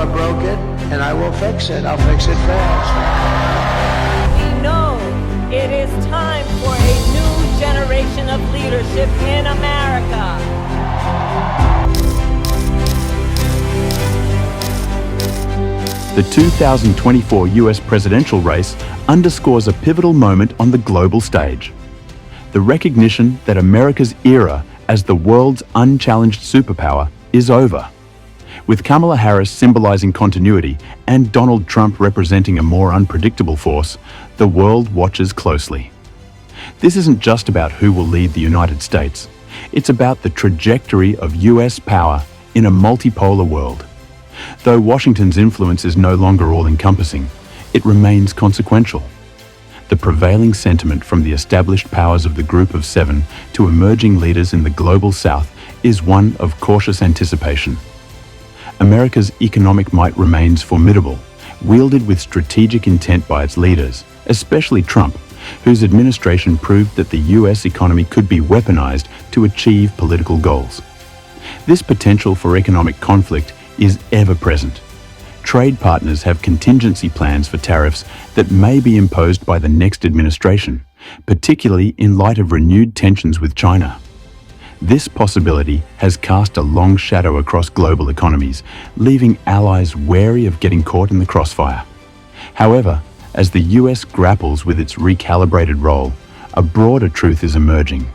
Obama broke it, and I will fix it. I'll fix it fast. We know it is time for a new generation of leadership in America. The 2024 US presidential race underscores a pivotal moment on the global stage. The recognition that America's era as the world's unchallenged superpower is over. With Kamala Harris symbolizing continuity and Donald Trump representing a more unpredictable force, the world watches closely. This isn't just about who will lead the United States. It's about the trajectory of US power in a multipolar world. Though Washington's influence is no longer all-encompassing, it remains consequential. The prevailing sentiment from the established powers of the Group of Seven to emerging leaders in the global South is one of cautious anticipation. America's economic might remains formidable, wielded with strategic intent by its leaders, especially Trump, whose administration proved that the US economy could be weaponized to achieve political goals. This potential for economic conflict is ever present. Trade partners have contingency plans for tariffs that may be imposed by the next administration, particularly in light of renewed tensions with China. This possibility has cast a long shadow across global economies, leaving allies wary of getting caught in the crossfire. However, as the US grapples with its recalibrated role, a broader truth is emerging.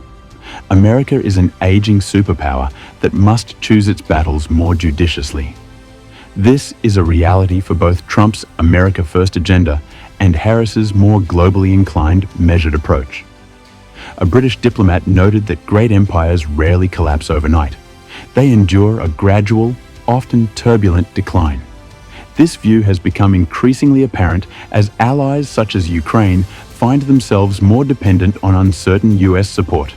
America is an aging superpower that must choose its battles more judiciously. This is a reality for both Trump's America First agenda and Harris's more globally inclined, measured approach. A British diplomat noted that great empires rarely collapse overnight. They endure a gradual, often turbulent decline. This view has become increasingly apparent as allies such as Ukraine find themselves more dependent on uncertain US support.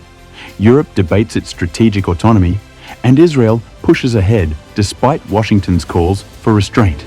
Europe debates its strategic autonomy, and Israel pushes ahead despite Washington's calls for restraint.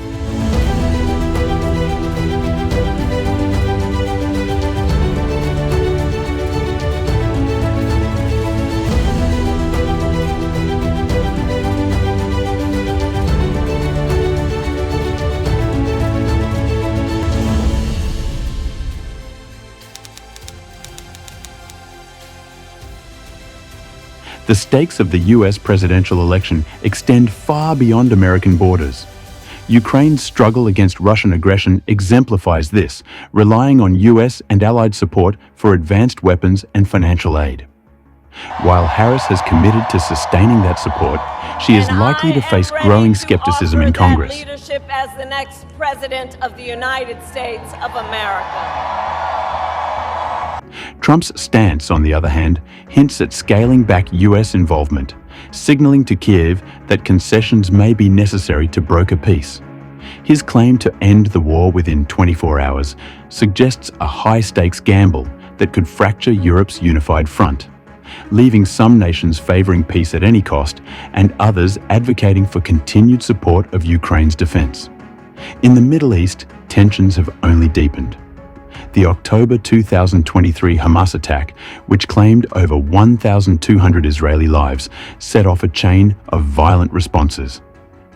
The stakes of the US presidential election extend far beyond American borders. Ukraine's struggle against Russian aggression exemplifies this, relying on US and allied support for advanced weapons and financial aid. While Harris has committed to sustaining that support, she is likely to face growing skepticism in Congress. Leadership as the next president of the United States of America. Trump's stance, on the other hand, hints at scaling back US involvement, signaling to Kiev that concessions may be necessary to broker peace. His claim to end the war within 24 hours suggests a high-stakes gamble that could fracture Europe's unified front, leaving some nations favoring peace at any cost and others advocating for continued support of Ukraine's defense. In the Middle East, tensions have only deepened. The October 2023 Hamas attack, which claimed over 1,200 Israeli lives, set off a chain of violent responses.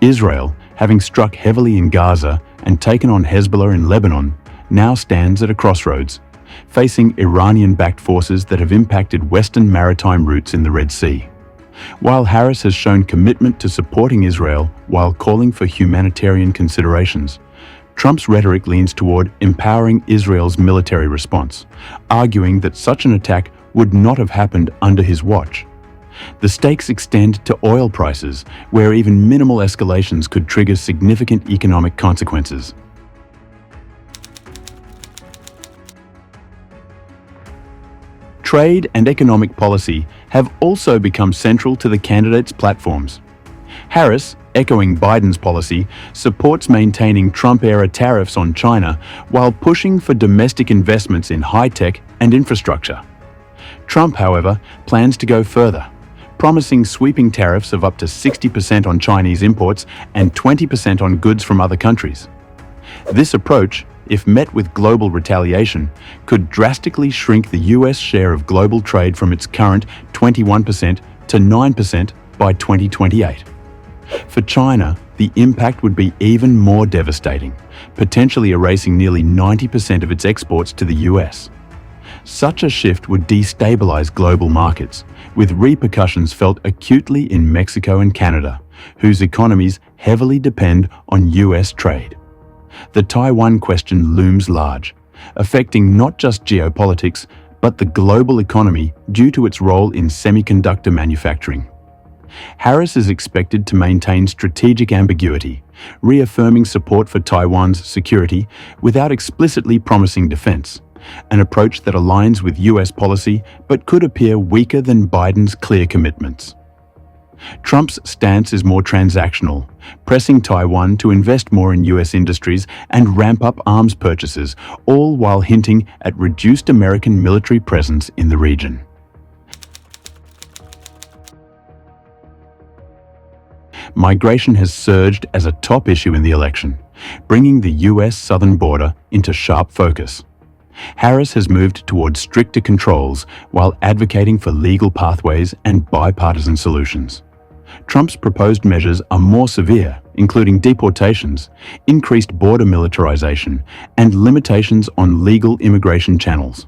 Israel, having struck heavily in Gaza and taken on Hezbollah in Lebanon, now stands at a crossroads, facing Iranian-backed forces that have impacted Western maritime routes in the Red Sea. While Harris has shown commitment to supporting Israel while calling for humanitarian considerations, Trump's rhetoric leans toward empowering Israel's military response, arguing that such an attack would not have happened under his watch. The stakes extend to oil prices, where even minimal escalations could trigger significant economic consequences. Trade and economic policy have also become central to the candidates' platforms. Harris, echoing Biden's policy, supports maintaining Trump-era tariffs on China while pushing for domestic investments in high-tech and infrastructure. Trump, however, plans to go further, promising sweeping tariffs of up to 60% on Chinese imports and 20% on goods from other countries. This approach, if met with global retaliation, could drastically shrink the US share of global trade from its current 21% to 9% by 2028. For China, the impact would be even more devastating, potentially erasing nearly 90% of its exports to the US. Such a shift would destabilize global markets, with repercussions felt acutely in Mexico and Canada, whose economies heavily depend on US trade. The Taiwan question looms large, affecting not just geopolitics, but the global economy due to its role in semiconductor manufacturing. Harris is expected to maintain strategic ambiguity, reaffirming support for Taiwan's security without explicitly promising defense, an approach that aligns with US policy but could appear weaker than Biden's clear commitments. Trump's stance is more transactional, pressing Taiwan to invest more in US industries and ramp up arms purchases, all while hinting at reduced American military presence in the region. Migration has surged as a top issue in the election, bringing the US southern border into sharp focus. Harris has moved towards stricter controls while advocating for legal pathways and bipartisan solutions. Trump's proposed measures are more severe, including deportations, increased border militarization, and limitations on legal immigration channels.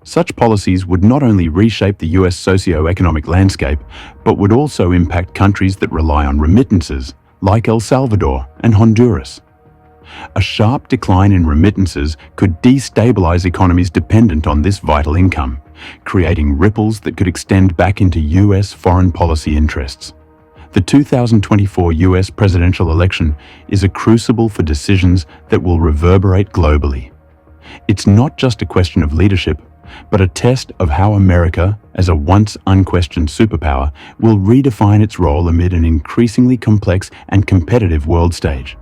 Such policies would not only reshape the US socio-economic landscape, but would also impact countries that rely on remittances, like El Salvador and Honduras. A sharp decline in remittances could destabilize economies dependent on this vital income, creating ripples that could extend back into US foreign policy interests. The 2024 US presidential election is a crucible for decisions that will reverberate globally. It's not just a question of leadership, but a test of how America, as a once unquestioned superpower, will redefine its role amid an increasingly complex and competitive world stage.